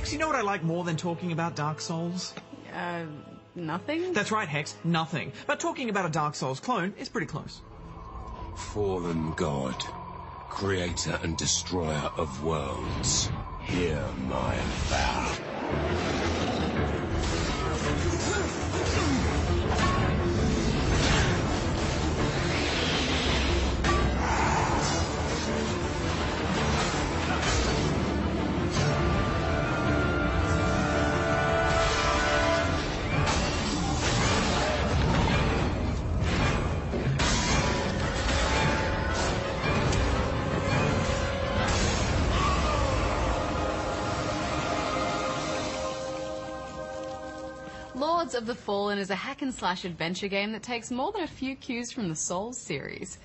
Hex, you know what I like more than talking about Dark Souls? Nothing? That's right, Hex, nothing. But talking about a Dark Souls clone is pretty close. Fallen God, creator and destroyer of worlds, hear my vow. Lords of the Fallen is a hack-and-slash adventure game that takes more than a few cues from the Souls series.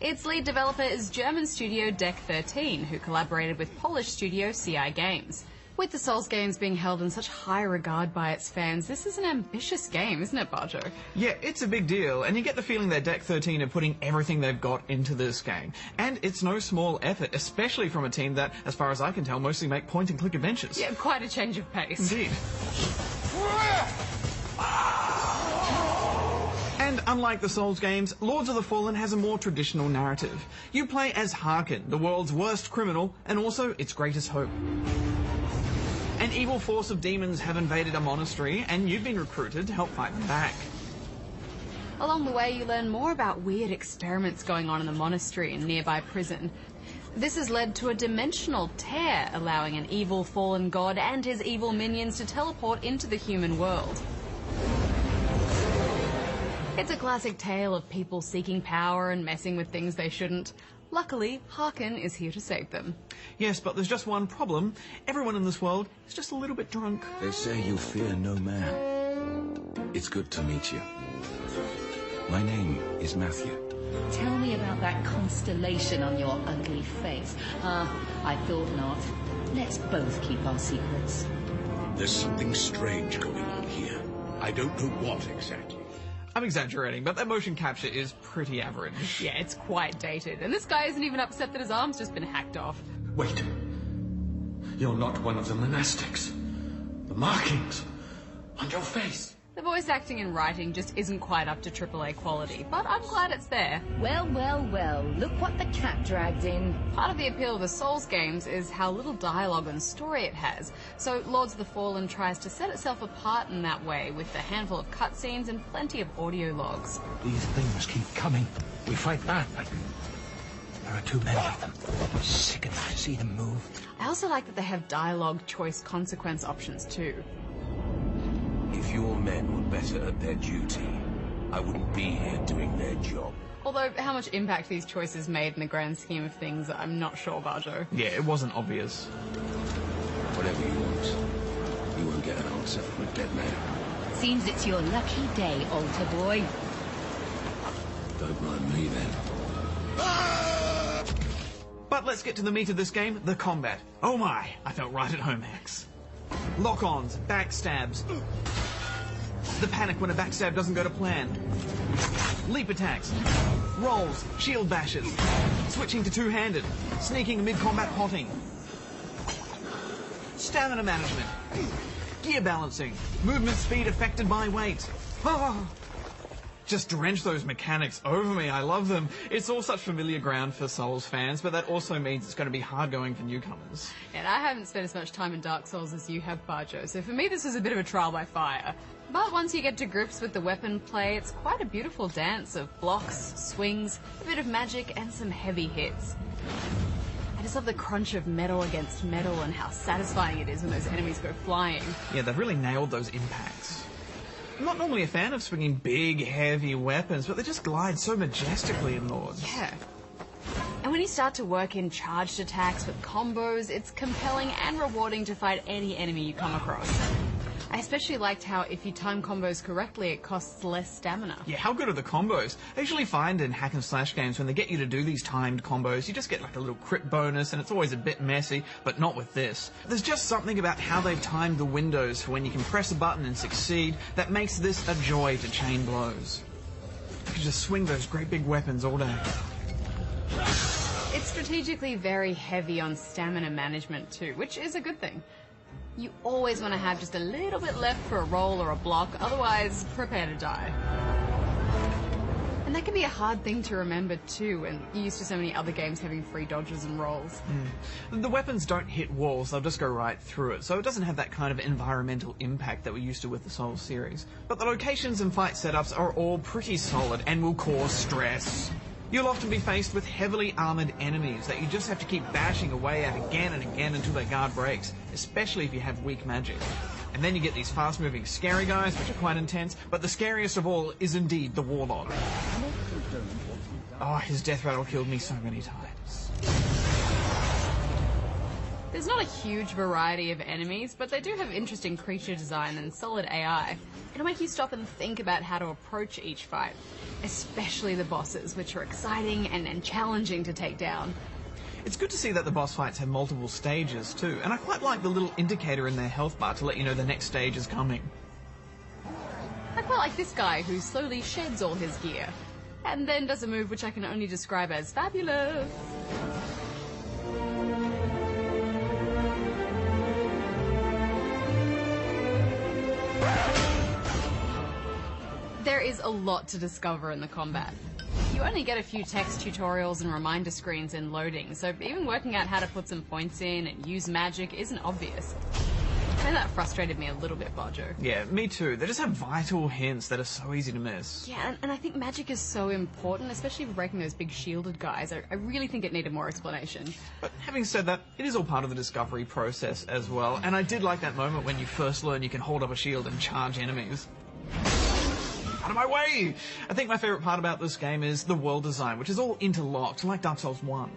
Its lead developer is German studio Deck 13, who collaborated with Polish studio CI Games. With the Souls games being held in such high regard by its fans, this is an ambitious game, isn't it, Barjo? Yeah, it's a big deal, and you get the feeling that Deck 13 are putting everything they've got into this game. And it's no small effort, especially from a team that, as far as I can tell, mostly make point-and-click adventures. Yeah, quite a change of pace. Indeed. And unlike the Souls games, Lords of the Fallen has a more traditional narrative. You play as Harkon, the world's worst criminal, and also its greatest hope. An evil force of demons have invaded a monastery, and you've been recruited to help fight them back. Along the way, you learn more about weird experiments going on in the monastery and nearby prison. This has led to a dimensional tear, allowing an evil fallen god and his evil minions to teleport into the human world. It's a classic tale of people seeking power and messing with things they shouldn't. Luckily, Harkon is here to save them. Yes, but there's just one problem. Everyone in this world is just a little bit drunk. They say you fear no man. It's good to meet you. My name is Matthew. Tell me about that constellation on your ugly face. I thought not. Let's both keep our secrets. There's something strange going on here. I don't know what exactly. I'm exaggerating, but that motion capture is pretty average. Yeah, it's quite dated. And this guy isn't even upset that his arm's just been hacked off. Wait. You're not one of the monastics. The markings on your face. The voice acting and writing just isn't quite up to AAA quality, but I'm glad it's there. Well, well, well, look what the cat dragged in. Part of the appeal of the Souls games is how little dialogue and story it has. So Lords of the Fallen tries to set itself apart in that way, with a handful of cutscenes and plenty of audio logs. These things keep coming. We fight back, but there are too many of them. I'm sick enough to see them move. I also like that they have dialogue choice consequence options too. If your men were better at their duty, I wouldn't be here doing their job. Although, how much impact these choices made in the grand scheme of things, I'm not sure, Barjo. Yeah, it wasn't obvious. Whatever you want, you won't get an answer from a dead man. Seems it's your lucky day, altar boy. Don't mind me then. But let's get to the meat of this game, the combat. Oh my, I felt right at home, Hex. Lock-ons, backstabs. The panic when a backstab doesn't go to plan. Leap attacks. Rolls, shield bashes. Switching to two-handed. Sneaking mid-combat potting. Stamina management. Gear balancing. Movement speed affected by weight. Just drench those mechanics over me. I love them. It's all such familiar ground for Souls fans, but that also means it's going to be hard going for newcomers. And I haven't spent as much time in Dark Souls as you have, Barjo, so for me this was a bit of a trial by fire. But once you get to grips with the weapon play, it's quite a beautiful dance of blocks, swings, a bit of magic, and some heavy hits. I just love the crunch of metal against metal and how satisfying it is when those enemies go flying. Yeah, they've really nailed those impacts. I'm not normally a fan of swinging big, heavy weapons, but they just glide so majestically in Lords. Yeah. And when you start to work in charged attacks with combos, it's compelling and rewarding to fight any enemy you come across. I especially liked how if you time combos correctly, it costs less stamina. Yeah, how good are the combos? I usually find in hack and slash games when they get you to do these timed combos, you just get like a little crit bonus and it's always a bit messy, but not with this. There's just something about how they've timed the windows for when you can press a button and succeed that makes this a joy to chain blows. You can just swing those great big weapons all day. It's strategically very heavy on stamina management too, which is a good thing. You always want to have just a little bit left for a roll or a block, otherwise prepare to die. And that can be a hard thing to remember too, when you're used to so many other games having free dodges and rolls. The weapons don't hit walls, they'll just go right through it, so it doesn't have that kind of environmental impact that we're used to with the Souls series. But the locations and fight setups are all pretty solid and will cause stress. You'll often be faced with heavily armoured enemies that you just have to keep bashing away at again and again until their guard breaks, especially if you have weak magic. And then you get these fast-moving scary guys, which are quite intense, but the scariest of all is indeed the Warlock. Oh, his death rattle killed me so many times. There's not a huge variety of enemies, but they do have interesting creature design and solid AI. It'll make you stop and think about how to approach each fight, especially the bosses, which are exciting and challenging to take down. It's good to see that the boss fights have multiple stages too, and I quite like the little indicator in their health bar to let you know the next stage is coming. I quite like this guy who slowly sheds all his gear, and then does a move which I can only describe as fabulous. There is a lot to discover in the combat. You only get a few text tutorials and reminder screens in loading, so even working out how to put some points in and use magic isn't obvious. And that frustrated me a little bit, Bajo. Yeah, me too. They just have vital hints that are so easy to miss. Yeah, and I think magic is so important, especially for breaking those big shielded guys. I really think it needed more explanation. But having said that, it is all part of the discovery process as well, and I did like that moment when you first learn you can hold up a shield and charge enemies. Out of my way! I think my favourite part about this game is the world design, which is all interlocked, like Dark Souls 1.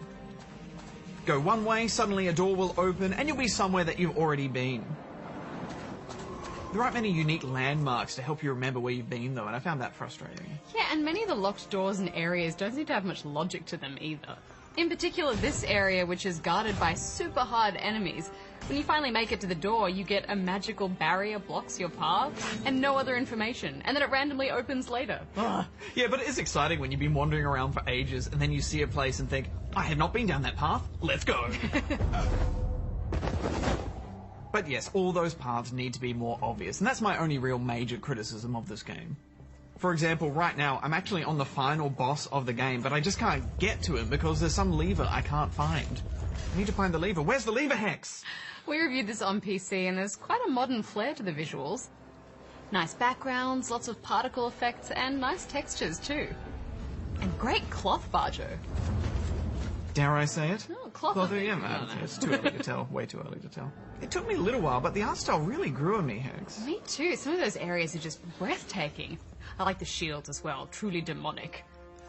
Go one way, suddenly a door will open, and you'll be somewhere that you've already been. There aren't many unique landmarks to help you remember where you've been, though, and I found that frustrating. Yeah, and many of the locked doors and areas don't seem to have much logic to them either. In particular, this area, which is guarded by super hard enemies. When you finally make it to the door, you get a magical barrier blocks your path, and no other information, and then it randomly opens later. Ugh. Yeah, but it is exciting when you've been wandering around for ages, and then you see a place and think, I have not been down that path, let's go. But yes, all those paths need to be more obvious, and that's my only real major criticism of this game. For example, right now, I'm actually on the final boss of the game, but I just can't get to him because there's some lever I can't find. I need to find the lever. Where's the lever, Hex? We reviewed this on PC, and there's quite a modern flair to the visuals. Nice backgrounds, lots of particle effects, and nice textures too. And great cloth, Bajo. Dare I say it? Oh, cloth. Yeah, it's too early to tell. Way too early to tell. It took me a little while, but the art style really grew on me, Hex. Me too. Some of those areas are just breathtaking. I like the shields as well. Truly demonic.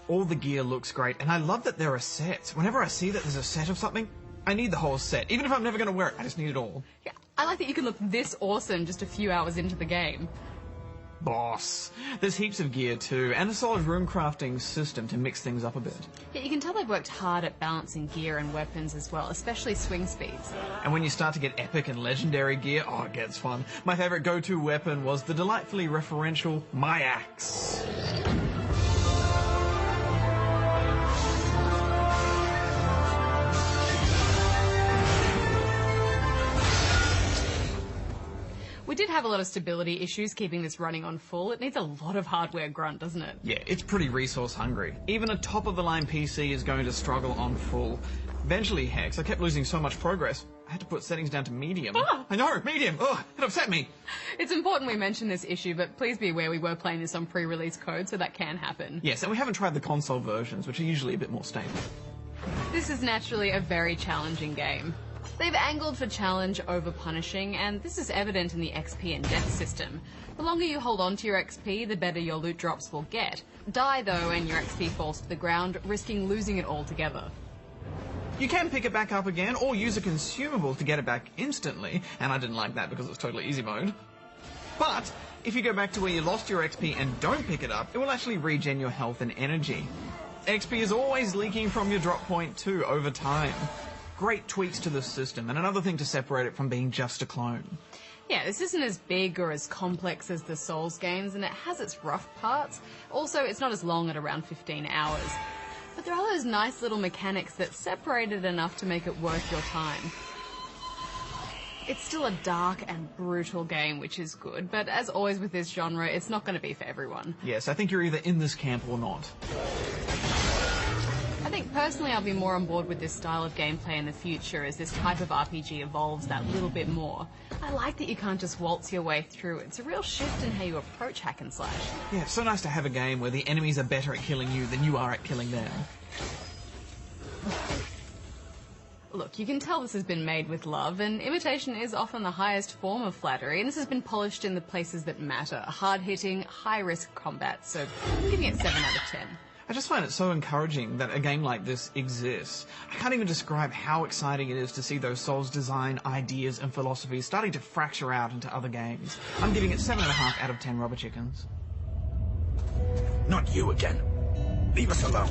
All the gear looks great, and I love that there are sets. Whenever I see that there's a set of something, I need the whole set. Even if I'm never going to wear it, I just need it all. Yeah, I like that you can look this awesome just a few hours into the game. Boss. There's heaps of gear too, and a solid room crafting system to mix things up a bit. Yeah, you can tell they've worked hard at balancing gear and weapons as well, especially swing speeds. And when you start to get epic and legendary gear, oh, it gets fun. My favourite go-to weapon was the delightfully referential My Axe. We did have a lot of stability issues keeping this running on full. It needs a lot of hardware grunt, doesn't it? Yeah, it's pretty resource hungry. Even a top-of-the-line PC is going to struggle on full. Eventually, Hex, I kept losing so much progress, I had to put settings down to medium. Ah! I know, medium! Ugh, it upset me! It's important we mention this issue, but please be aware we were playing this on pre-release code, so that can happen. Yes, and we haven't tried the console versions, which are usually a bit more stable. This is naturally a very challenging game. They've angled for challenge over punishing, and this is evident in the XP and death system. The longer you hold on to your XP, the better your loot drops will get. Die, though, and your XP falls to the ground, risking losing it altogether. You can pick it back up again, or use a consumable to get it back instantly, and I didn't like that because it's totally easy mode. But, if you go back to where you lost your XP and don't pick it up, it will actually regen your health and energy. XP is always leaking from your drop point too, over time. Great tweaks to the system, and another thing to separate it from being just a clone. Yeah, this isn't as big or as complex as the Souls games, and it has its rough parts. Also, it's not as long at around 15 hours. But there are those nice little mechanics that separate it enough to make it worth your time. It's still a dark and brutal game, which is good, but as always with this genre, it's not going to be for everyone. Yes, I think you're either in this camp or not. I think personally I'll be more on board with this style of gameplay in the future as this type of RPG evolves that little bit more. I like that you can't just waltz your way through. It's a real shift in how you approach hack and slash. Yeah, it's so nice to have a game where the enemies are better at killing you than you are at killing them. Look, you can tell this has been made with love, and imitation is often the highest form of flattery, and this has been polished in the places that matter. Hard-hitting, high-risk combat, so I'm giving it 7 out of 10. I just find it so encouraging that a game like this exists. I can't even describe how exciting it is to see those Souls design ideas and philosophies starting to fracture out into other games. I'm giving it 7.5 out of 10 rubber chickens. Not you again. Leave us alone.